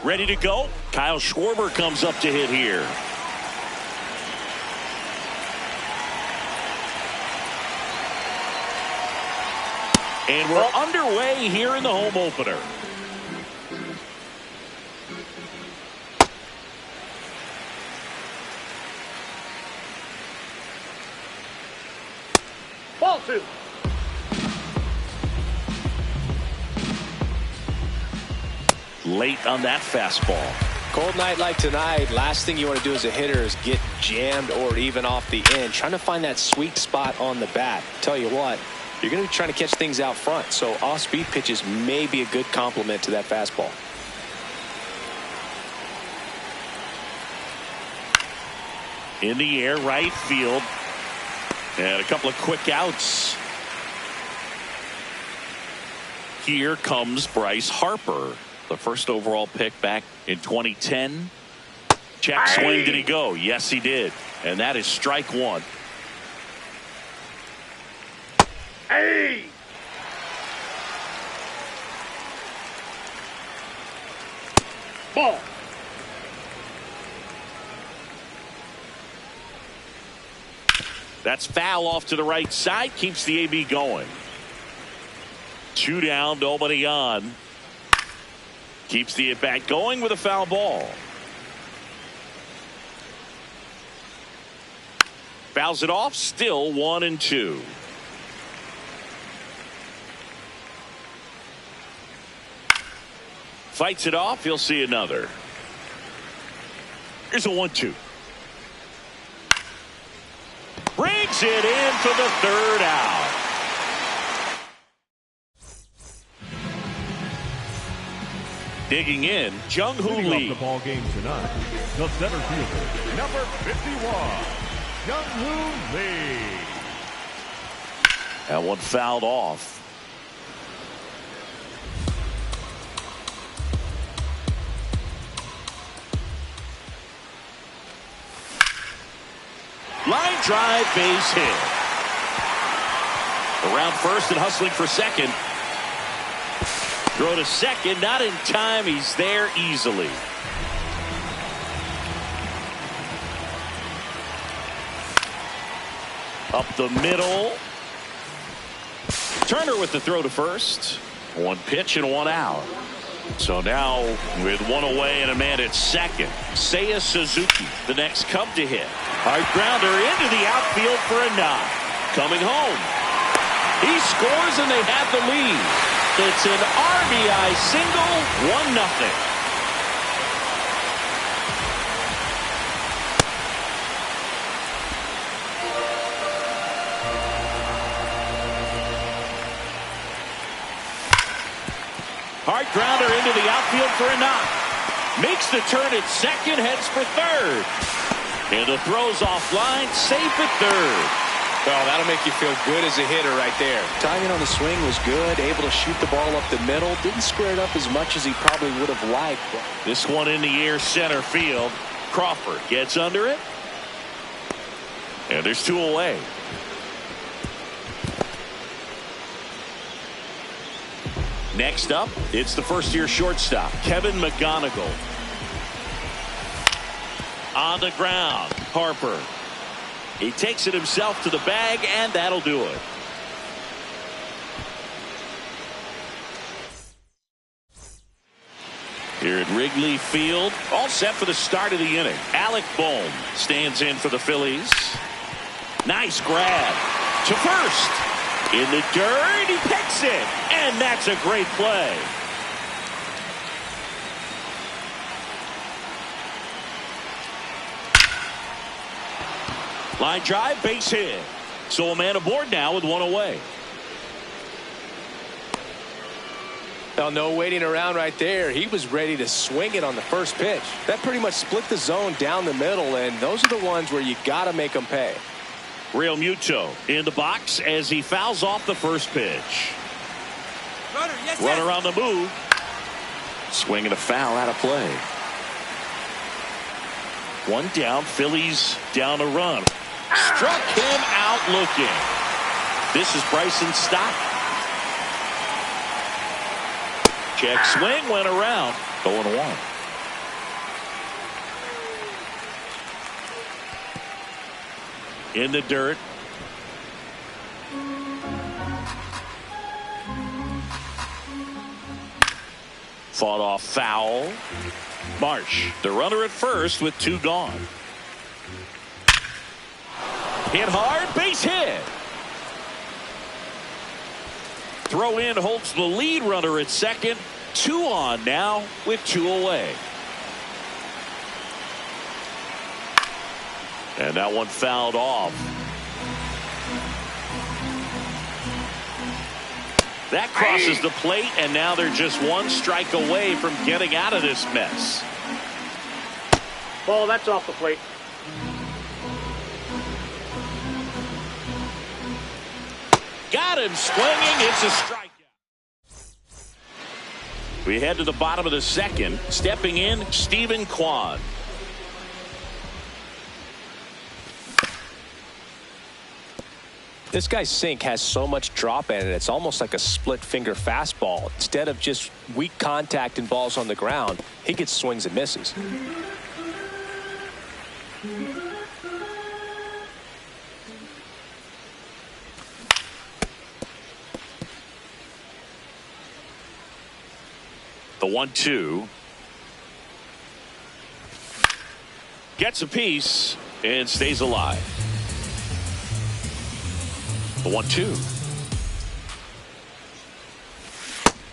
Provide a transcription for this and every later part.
Ready to go. Kyle Schwarber comes up to hit here. And we're underway here in the home opener. Ball two. Late on that fastball. Cold night like tonight, last thing you want to do as a hitter is get jammed or even off the end. Trying to find that sweet spot on the bat. Tell you what, you're going to be trying to catch things out front, so off-speed pitches may be a good complement to that fastball. In the air, right field. And a couple of quick outs. Here comes Bryce Harper, the first overall pick back in 2010. Check swing. Did he go? Yes, he did. And that is strike one. Hey! Ball. That's foul off to the right side. Keeps the AB going. 2 down, nobody on. Keeps the at-bat going with a foul ball. Fouls it off. Still 1-2. Fights it off. He'll see another. Here's a 1-2. Brings it in for the third out. Digging in, Jung-Hoo Lee. The ball game tonight, the center fielder, number 51, Jung-Hoo Lee. That one fouled off. Line drive, base hit. Around first and hustling for second. Throw to second, not in time. He's there easily. Up the middle. Turner with the throw to first. One pitch and one out. So now with one away and a man at second, Seiya Suzuki, the next Cub to hit. Hard grounder into the outfield for a knock. Coming home. He scores and they have the lead. It's an RBI single, 1-0. Hard grounder into the outfield for a knock. Makes the turn at second, heads for third. And the throw's offline, safe at third. Well, that'll make you feel good as a hitter right there. Timing on the swing was good, able to shoot the ball up the middle. Didn't square it up as much as he probably would have liked. This one in the air, center field. Crawford gets under it. And there's 2 away. Next up, it's the first-year shortstop, Kevin McGonigal. On the ground, Harper. He takes it himself to the bag, and that'll do it. Here at Wrigley Field, all set for the start of the inning. Alec Bohm stands in for the Phillies. Nice grab to first. In the dirt, he picks it, and that's a great play. Line drive, base hit. So a man aboard now with 1 away. Well, no waiting around right there. He was ready to swing it on the first pitch. That pretty much split the zone down the middle, and those are the ones where you got to make them pay. Real Muto in the box as he fouls off the first pitch. Runner on the move. Swinging a foul out of play. 1 down, Phillies down a run. Struck him out looking. This is Bryson Stott. Check swing, went around. 0-1. in the dirt. Fought off foul. Marsh, the runner at first with 2 gone. Hit hard, base hit. Throw in holds the lead runner at second. 2 on now with 2 away. And that one fouled off. That crosses the plate, and now they're just 1 strike away from getting out of this mess. Ball, that's off the plate. Got him swinging. It's a strikeout. We head to the bottom of the second. Stepping in, Stephen Kwan. This guy's sink has so much drop in it, it's almost like a split finger fastball. Instead of just weak contact and balls on the ground, he gets swings and misses. The 1-2. Gets a piece and stays alive. The 1-2.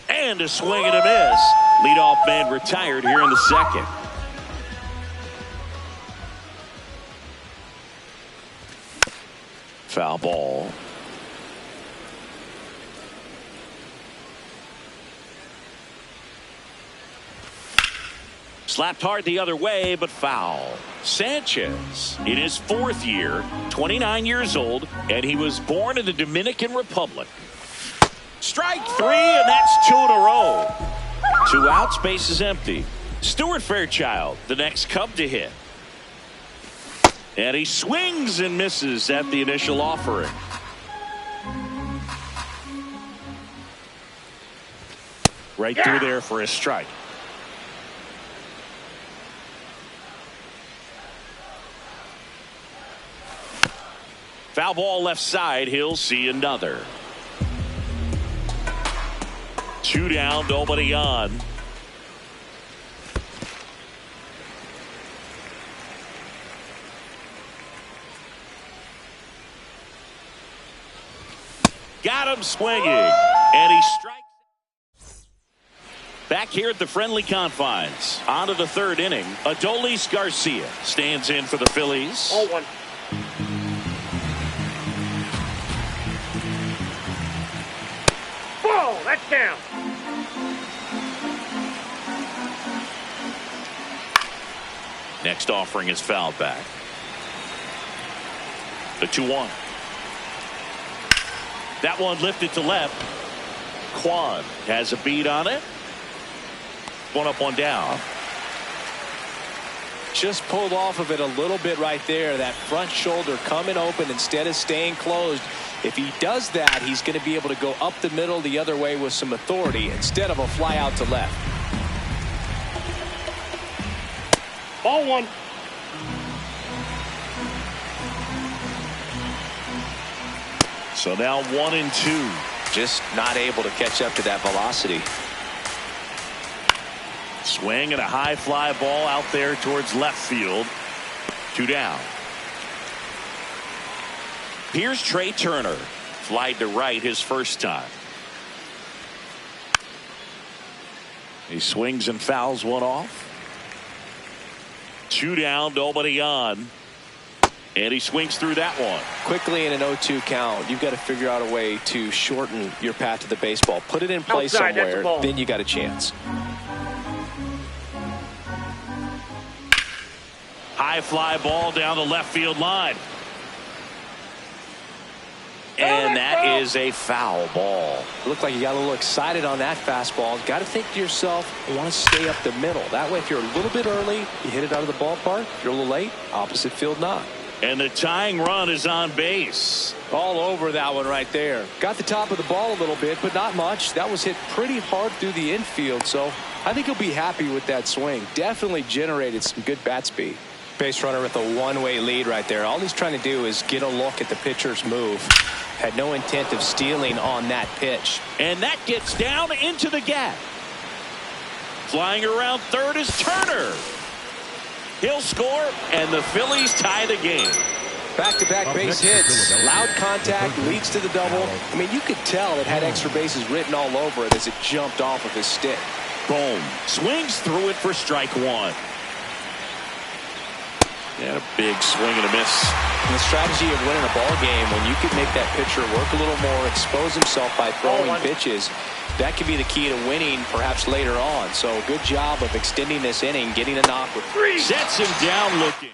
And a swing and a miss. Leadoff man retired here in the second. Foul ball. Slapped hard the other way, but foul. Sanchez in his 4th year, 29 years old, and he was born in the Dominican Republic. Strike 3, and that's 2 in a row. 2 outs, base is empty. Stuart Fairchild, the next Cub to hit. And he swings and misses at the initial offering. Right through there for a strike. Foul ball left side. He'll see another. 2 down, nobody on. Got him swinging, and he strikes. Back here at the friendly confines. On to the 3rd inning. Adolis Garcia stands in for the Phillies. 0-1. Ball, that's down. Next offering is fouled back. The 2-1. That one lifted to left. Kwan has a beat on it. 1 up, 1 down. Just pulled off of it a little bit right there. That front shoulder coming open instead of staying closed. If he does that, he's going to be able to go up the middle the other way with some authority instead of a fly out to left. Ball 1. So now 1-2. Just not able to catch up to that velocity. Swing and a high fly ball out there towards left field. 2 down. Here's Trey Turner. Flied to right his first time. He swings and fouls one off. 2 down, nobody on. And he swings through that one. Quickly in an 0-2 count, you've got to figure out a way to shorten your path to the baseball. Put it in play Outside, somewhere, then you got a chance. High fly ball down the left field line. And that is a foul ball. Looked like you got a little excited on that fastball. Got to think to yourself, I want to stay up the middle. That way, if you're a little bit early, you hit it out of the ballpark. If you're a little late, opposite field not. And the tying run is on base. All over that one right there. Got the top of the ball a little bit, but not much. That was hit pretty hard through the infield, so I think he'll be happy with that swing. Definitely generated some good bat speed. Base runner with a one-way lead right there. All he's trying to do is get a look at the pitcher's move. Had no intent of stealing on that pitch. And that gets down into the gap. Flying around third is Turner. He'll score, and the Phillies tie the game. Back-to-back base hits. Loud contact leads to the double. I mean, you could tell it had extra bases written all over it as it jumped off of his stick. Boom. Swings through it for strike one. And a big swing and a miss. And the strategy of winning a ball game, when you can make that pitcher work a little more, expose himself by throwing pitches, that could be the key to winning perhaps later on. So good job of extending this inning, getting a knock with three. Sets him down looking.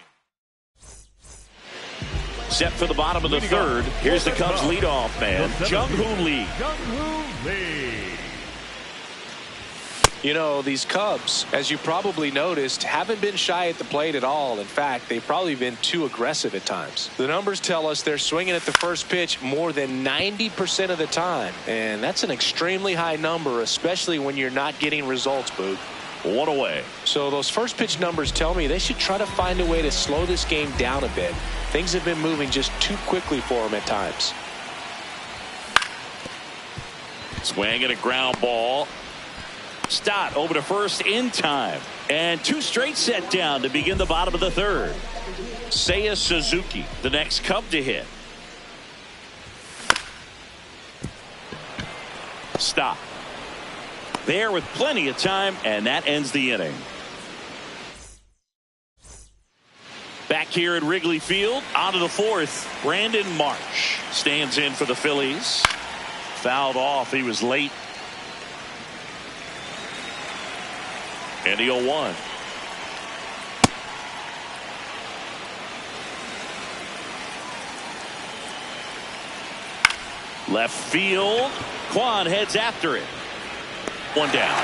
Set for the bottom of the third. Here's the Cubs leadoff man, Jung-Hoo Lee. Jung-Hoo Lee. You know, these Cubs, as you probably noticed, haven't been shy at the plate at all. In fact, they've probably been too aggressive at times. The numbers tell us they're swinging at the first pitch more than 90% of the time. And that's an extremely high number, especially when you're not getting results, Boog. One away. So those first pitch numbers tell me they should try to find a way to slow this game down a bit. Things have been moving just too quickly for them at times. Swing and a ground ball. Stott over to first in time. And two straight set down to begin the bottom of the third. Seiya Suzuki, the next Cub to hit. Stott. There with plenty of time, and that ends the inning. Back here at Wrigley Field, on to the fourth. Brandon Marsh stands in for the Phillies. Fouled off. He was late. And the 0-1. Left field. Kwan heads after it. One down.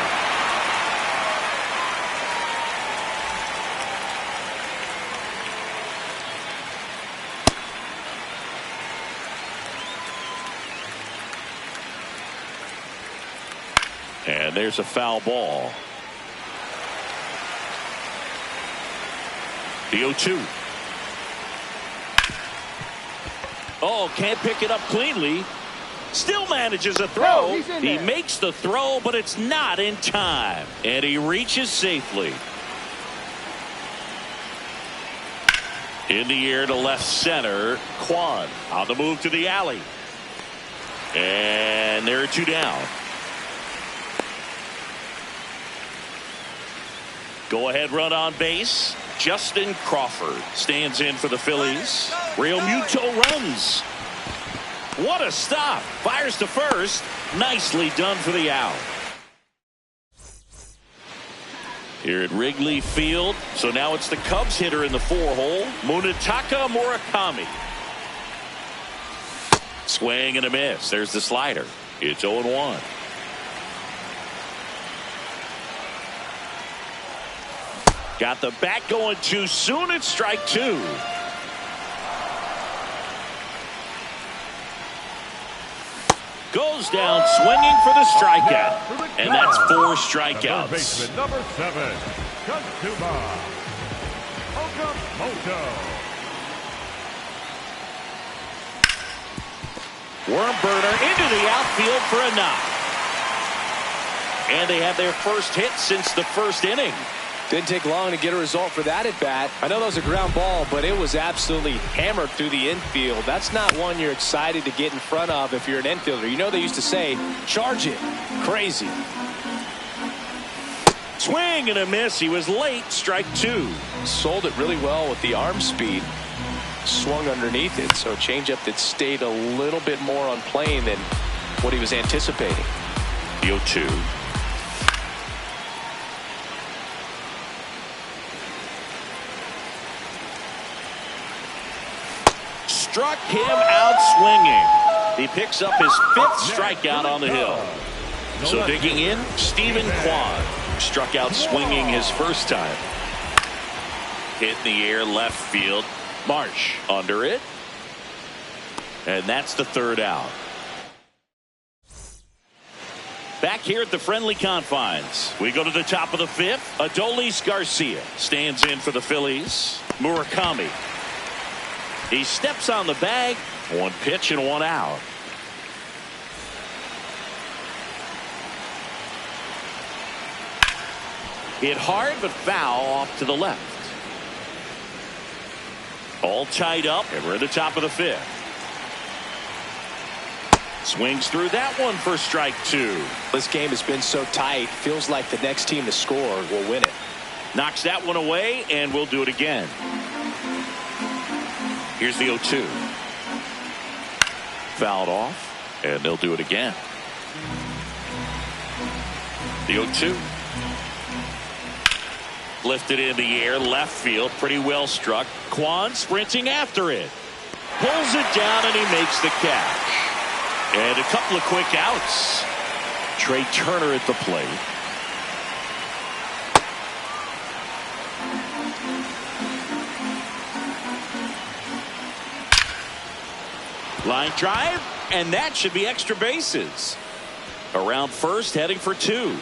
And there's a foul ball. The 0-2. Oh, can't pick it up cleanly. Still manages a throw. He makes the throw, but it's not in time. And he reaches safely. In the air to left center. Kwan on the move to the alley. And there are two down. Go ahead run on base. Justin Crawford stands in for the Phillies. Real Muto runs. What a stop. Fires to first. Nicely done for the out. Here at Wrigley Field. So now it's the Cubs hitter in the 4-hole. Munetaka Murakami. Swing and a miss. There's the slider. It's 0-1. Got the bat going too soon. It's strike two. Goes down swinging for the strikeout. And that's 4 strikeouts. Baseman number 7, Katsuma Okamoto. Worm burner into the outfield for a knock. And they have their first hit since the first inning. Didn't take long to get a result for that at bat. I know that was a ground ball, but it was absolutely hammered through the infield. That's not one you're excited to get in front of if you're an infielder. You know they used to say, charge it. Crazy. Swing and a miss. He was late. Strike 2. Sold it really well with the arm speed. Swung underneath it, so changeup that stayed a little bit more on plane than what he was anticipating. The 0-2. Struck him out swinging. He picks up his 5th strikeout on the hill. So digging in, Stephen Kwan struck out swinging his first time. Hit in the air left field. Marsh under it. And that's the 3rd out. Back here at the friendly confines, we go to the top of the fifth. Adolis Garcia stands in for the Phillies. Murakami. He steps on the bag. One pitch and one out. Hit hard but foul off to the left. All tied up, and we're at the top of the fifth. Swings through that one for strike two. This game has been so tight. Feels like the next team to score will win it. Knocks that one away, and we'll do it again. Here's the 0-2. Fouled off, and they'll do it again. The 0-2. Lifted in the air, left field, pretty well struck. Kwan sprinting after it. Pulls it down, and he makes the catch. And a couple of quick outs. Trey Turner at the plate. Line drive, and that should be extra bases. Around first, heading for two.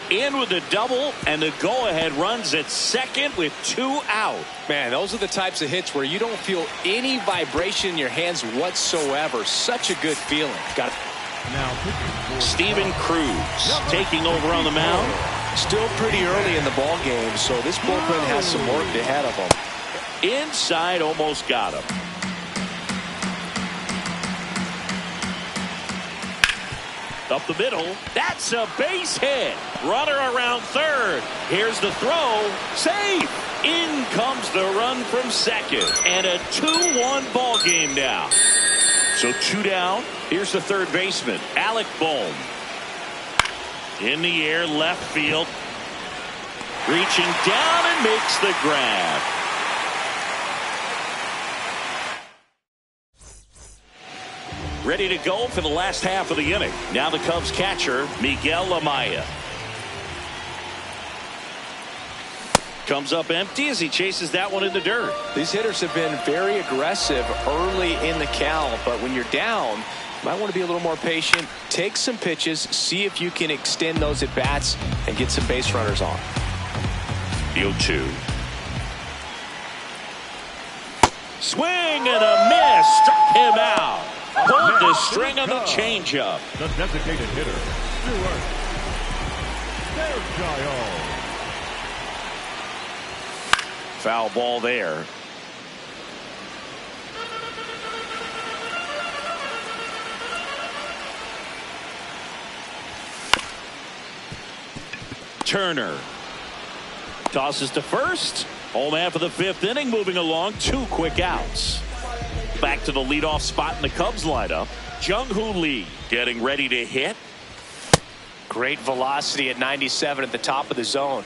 In with a double, and the go-ahead runs at second with two out. Man, those are the types of hits where you don't feel any vibration in your hands whatsoever. Such a good feeling. Got it. Steven Cruz taking over on the mound. Still pretty early in the ball game, so this bullpen has some work ahead of them. Inside, almost got him. Up the middle, that's a base hit. Runner around third. Here's the throw. Safe. In comes the run from second. And a 2-1 ball game now. So two down. Here's the third baseman, Alec Bohm. In the air, left field. Reaching down and makes the grab. Ready to go for the last half of the inning. Now the Cubs catcher, Miguel Amaya. Comes up empty as he chases that one in the dirt. These hitters have been very aggressive early in the count, but when you're down, you might want to be a little more patient. Take some pitches, see if you can extend those at bats and get some base runners on. The 0-2. Swing and a miss. Struck him out. Pulled the string on the changeup. The designated hitter, Stuart Fairchild. Foul ball there. Turner tosses to first. Home half of the fifth inning, moving along. Two quick outs. Back to the leadoff spot in the Cubs lineup. Jung-Hoo Lee getting ready to hit. Great velocity at 97 at the top of the zone.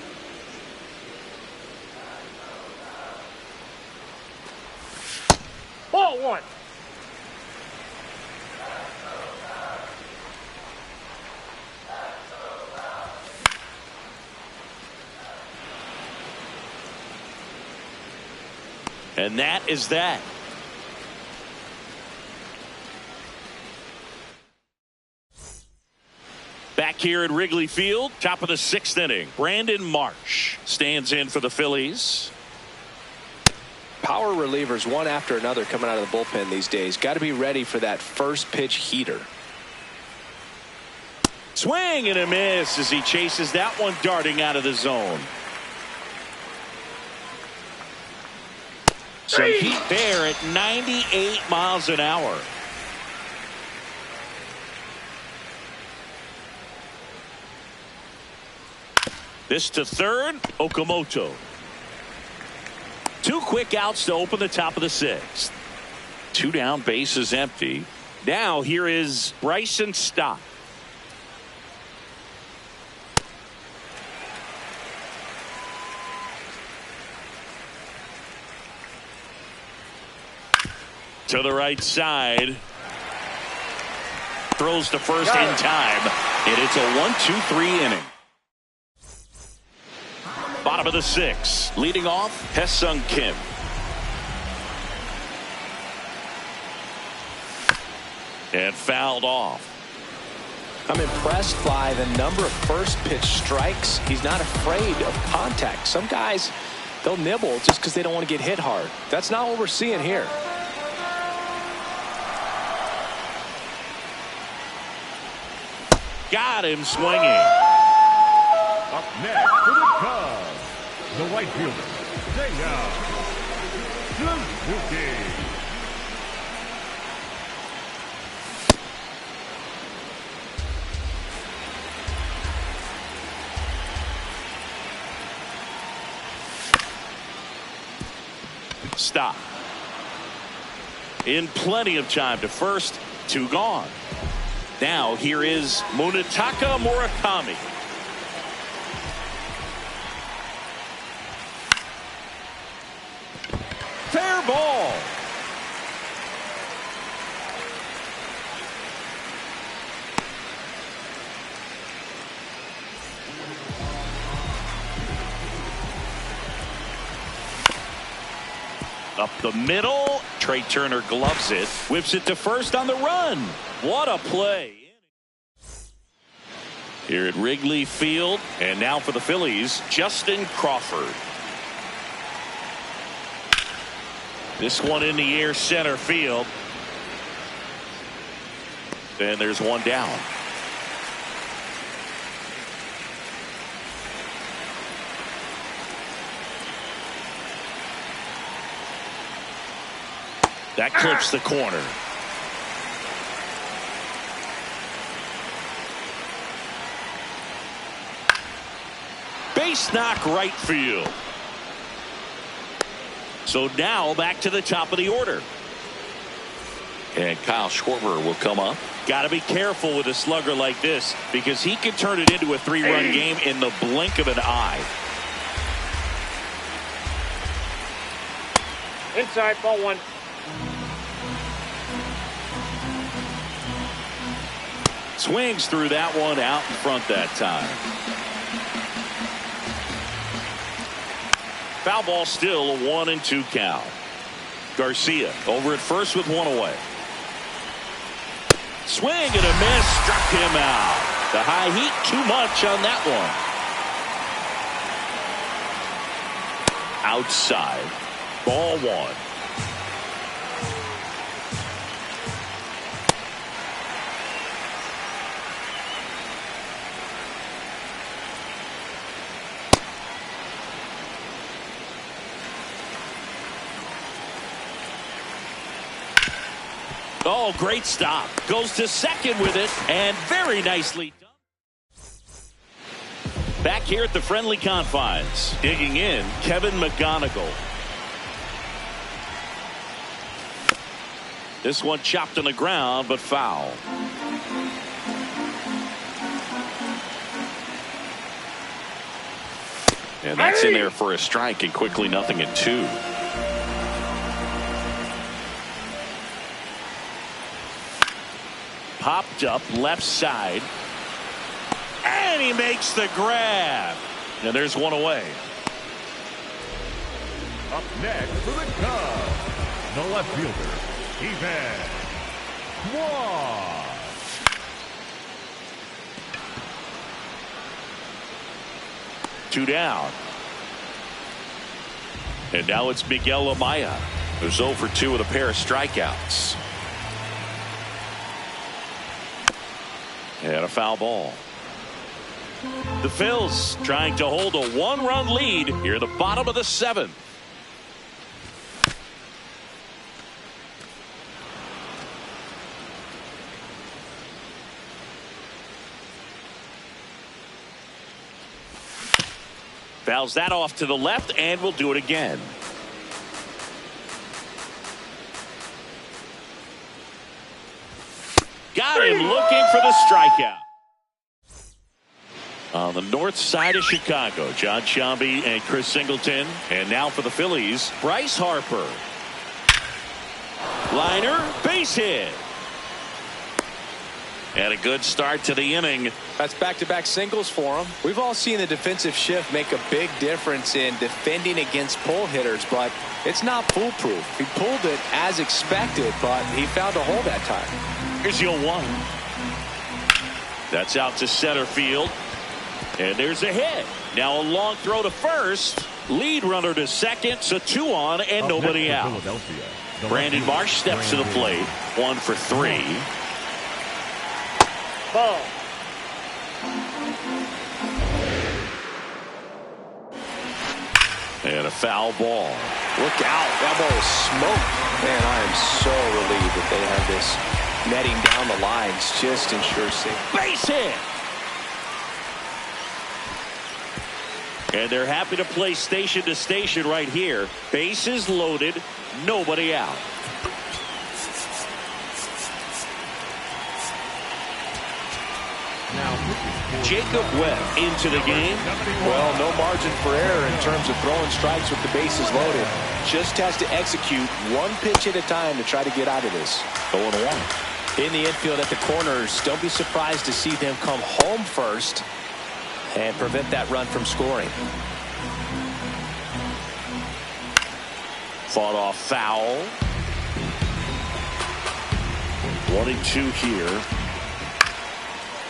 Ball one. And that is that. Back here at Wrigley Field, top of the sixth inning, Brandon Marsh stands in for the Phillies. Power relievers one after another coming out of the bullpen these days. Got to be ready for that first pitch heater. Swing and a miss as he chases that one darting out of the zone. Some heat there at 98 miles an hour. This to third, Okamoto. Two quick outs to open the top of the sixth. Two down, bases empty. Now here is Bryson Stott. To the right side. Throws to first in time. And it's a 1-2-3 inning. Bottom of the sixth. Leading off, Haesung Kim. And fouled off. I'm impressed by the number of first pitch strikes. He's not afraid of contact. Some guys, they'll nibble just because they don't want to get hit hard. That's not what we're seeing here. Got him swinging. Up next for the Cubs, the right fielder, Suzuki. Stop. In plenty of time to first, 2 gone. Now here is Munetaka Murakami. Fair ball. Up the middle. Trey Turner gloves it. Whips it to first on the run. What a play. Here at Wrigley Field. And now for the Phillies, Justin Crawford. This one in the air, center field. And there's one down. That clips the corner. Base knock right field. So now back to the top of the order. And Kyle Schwarber will come up. Got to be careful with a slugger like this because he can turn it into a 3-run game in the blink of an eye. Inside, ball 1. Swings through that one, out in front that time. Foul ball, still a 1-2 count. Garcia over at first with 1 away. Swing and a miss, struck him out. The high heat, too much on that one. Outside, ball 1. Oh, great stop. Goes to second with it, and very nicely done. Back here at the friendly confines, digging in, Kevin McGonigal. This one chopped on the ground, but foul. And that's in there for a strike, and quickly 0-2. Popped up left side. And he makes the grab. And there's 1 away. Up next for the Cubs, the left fielder, Ethan Kwan. 2 down. And now it's Miguel Amaya, who's 0 for 2 with a pair of strikeouts. And a foul ball. The Phils trying to hold a 1-run lead here at the bottom of the 7th. Fouls that off to the left and will do it again. Got him looking for the strikeout. On the north side of Chicago, John Sciambi and Chris Singleton. And now for the Phillies, Bryce Harper. Liner, base hit. And a good start to the inning. That's back-to-back singles for him. We've all seen the defensive shift make a big difference in defending against pull hitters, but it's not foolproof. He pulled it as expected, but he found a hole that time. Here's your 1. That's out to center field. And there's a hit. Now a long throw to first. Lead runner to second. So 2 on and nobody out. Brandon Marsh steps to the plate. 1 for 3. Ball. And a foul ball. Look out. That ball is smoked. Man, I am so relieved that they have this netting down the lines. Just ensures safe. Base hit. And they're happy to play station to station right here. Bases loaded. Nobody out. Jacob Webb into the game. Well, no margin for error in terms of throwing strikes with the bases loaded. Just has to execute one pitch at a time to try to get out of this. 0-1. In the infield at the corners, don't be surprised to see them come home first and prevent that run from scoring. Fought off foul. 1-2 here.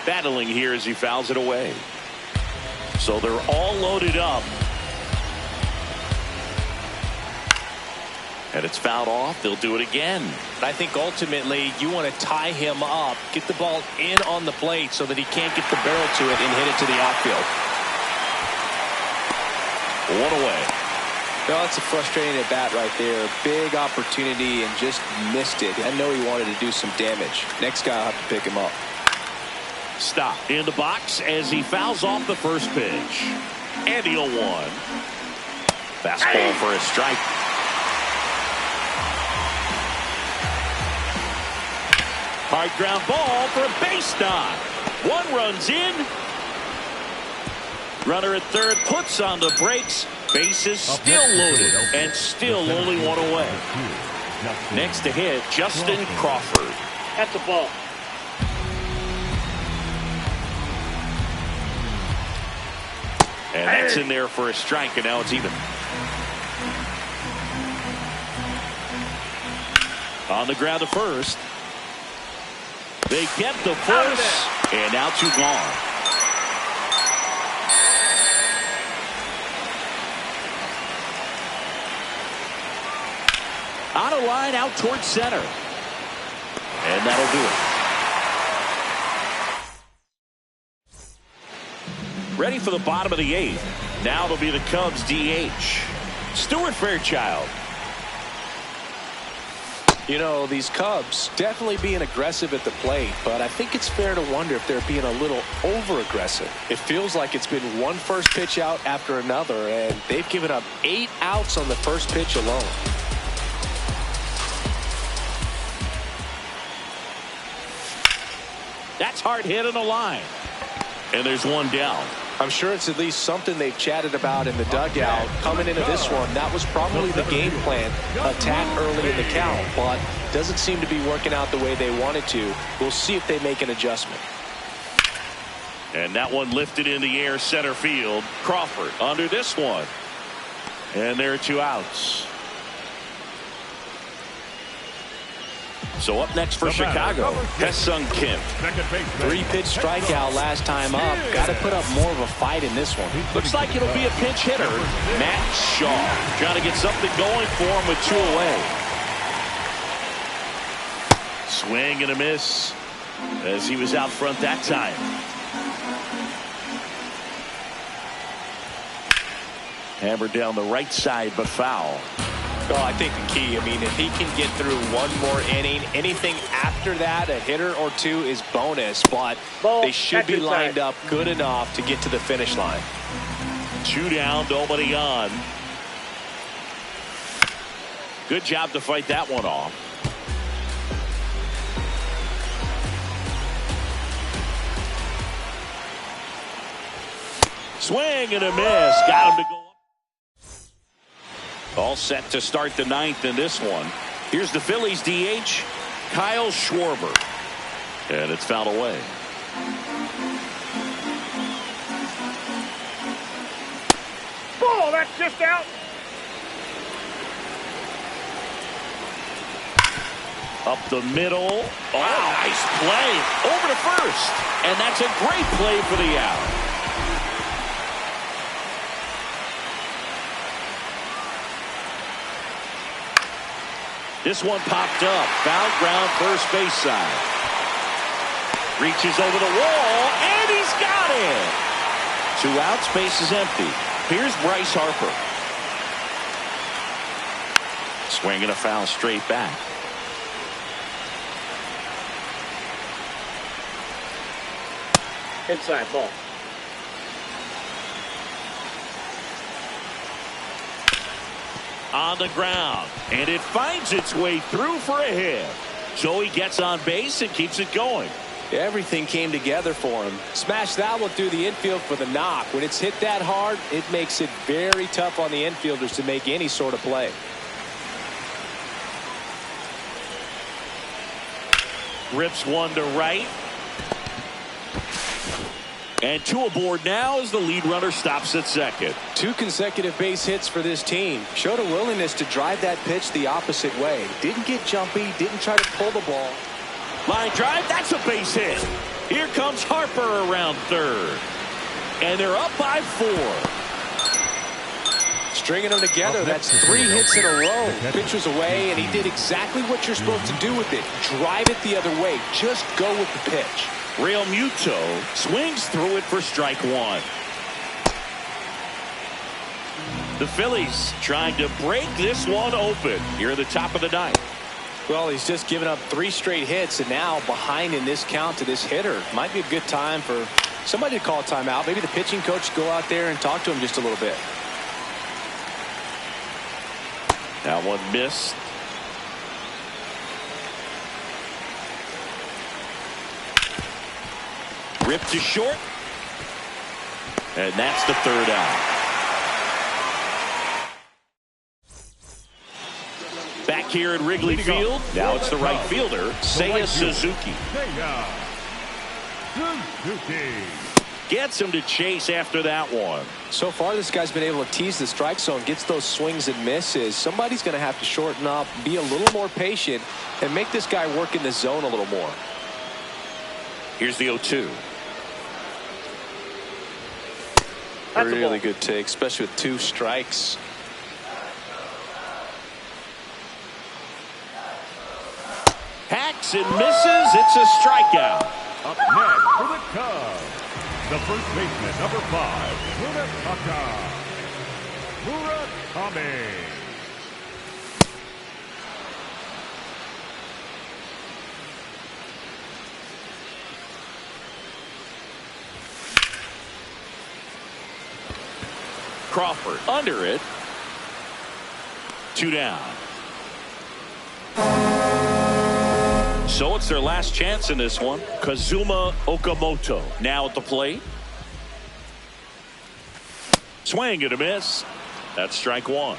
Battling here as he fouls it away. So they're all loaded up. And it's fouled off. They'll do it again. I think ultimately you want to tie him up, get the ball in on the plate so that he can't get the barrel to it and hit it to the outfield. 1 away. No, that's a frustrating at bat right there. Big opportunity and just missed it. I know he wanted to do some damage. Next guy will have to pick him up. Stop in the box as he fouls off the first pitch. And the 0-1. Fastball for a strike. Hard ground ball for a base knock. 1 runs in. Runner at third puts on the brakes. Bases still loaded and still only 1 away. Next to hit, Justin Crawford. That's a ball. And that's in there for a strike, and now it's even. On the ground to first. They kept the first, and now 2 gone. On a line out towards center. And that'll do it. Ready for the bottom of the 8th. Now it'll be the Cubs DH. Stuart Fairchild. You know, these Cubs definitely being aggressive at the plate, but I think it's fair to wonder if they're being a little over-aggressive. It feels like it's been one first pitch out after another, and they've given up 8 outs on the first pitch alone. That's hard hit on the line. And there's 1 down. I'm sure it's at least something they've chatted about in the dugout. Coming into this one, that was probably the game plan. Attack early in the count, but doesn't seem to be working out the way they wanted to. We'll see if they make an adjustment. And that one lifted in the air center field. Crawford under this one. And there are 2 outs. So up next for Chicago, Ha-Seong Kim. 3-pitch strikeout last time up. Got to put up more of a fight in this one. Looks like it'll be a pinch hitter. Matt Shaw trying to get something going for him with 2 away. Swing and a miss as he was out front that time. Hammered down the right side, but foul. Well, I think the key, if he can get through 1 more inning, anything after that, a hitter or 2 is bonus, but they should be lined up good enough to get to the finish line. 2 down, nobody on. Good job to fight that one off. Swing and a miss. Got him to go up. All set to start the 9th in this one. Here's the Phillies DH, Kyle Schwarber. And it's fouled away. Ball, that's just out. Up the middle. Oh, nice play. Over to first. And that's a great play for the out. This one popped up. Foul ground, first base side. Reaches over the wall, and he's got it. 2 outs, base is empty. Here's Bryce Harper. Swinging a foul straight back. Inside ball. On the ground, and it finds its way through for a hit. So he gets on base and keeps it going. Everything came together for him. Smashed that one through the infield for the knock. When it's hit that hard, it makes it very tough on the infielders to make any sort of play. Rips one to right. And 2 aboard now as the lead runner stops at second. 2 consecutive base hits for this team. Showed a willingness to drive that pitch the opposite way. Didn't get jumpy, didn't try to pull the ball. Line drive, that's a base hit. Here comes Harper around third. And they're up by 4. Stringing them together, that's 3 hits in a row. Pitch was away, and he did exactly what you're supposed to do with it. Drive it the other way. Just go with the pitch. Real Muto swings through it for strike 1. The Phillies trying to break this one open here at the top of the 9th. Well, he's just given up 3 straight hits, and now behind in this count to this hitter. Might be a good time for somebody to call a timeout. Maybe the pitching coach go out there and talk to him just a little bit. That one missed. Ripped to short. And that's the 3rd out. Back here at Wrigley Field. Now it's the right fielder, Seiya Suzuki. Gets him to chase after that one. So far, this guy's been able to tease the strike zone, gets those swings and misses. Somebody's going to have to shorten up, be a little more patient, and make this guy work in the zone a little more. Here's the 0-2. Really good take, especially with 2 strikes. Hacks and misses. It's a strikeout. Up next for the Cubs, the first baseman, number 5, Murakami. Crawford under it. 2 down. So it's their last chance in this one. Kazuma Okamoto now at the plate. Swing and a miss. That's strike 1.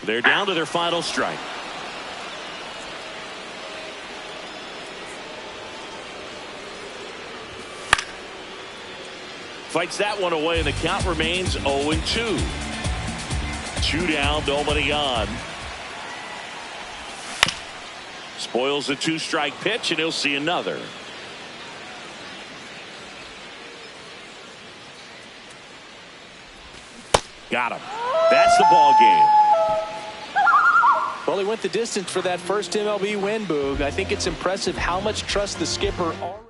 They're down to their final strike. Fights that one away, and the count remains 0-2. 2 down, nobody on. Spoils a 2-strike pitch, and he'll see another. Got him. That's the ball game. Well, he went the distance for that first MLB win, Boog. I think it's impressive how much trust the skipper already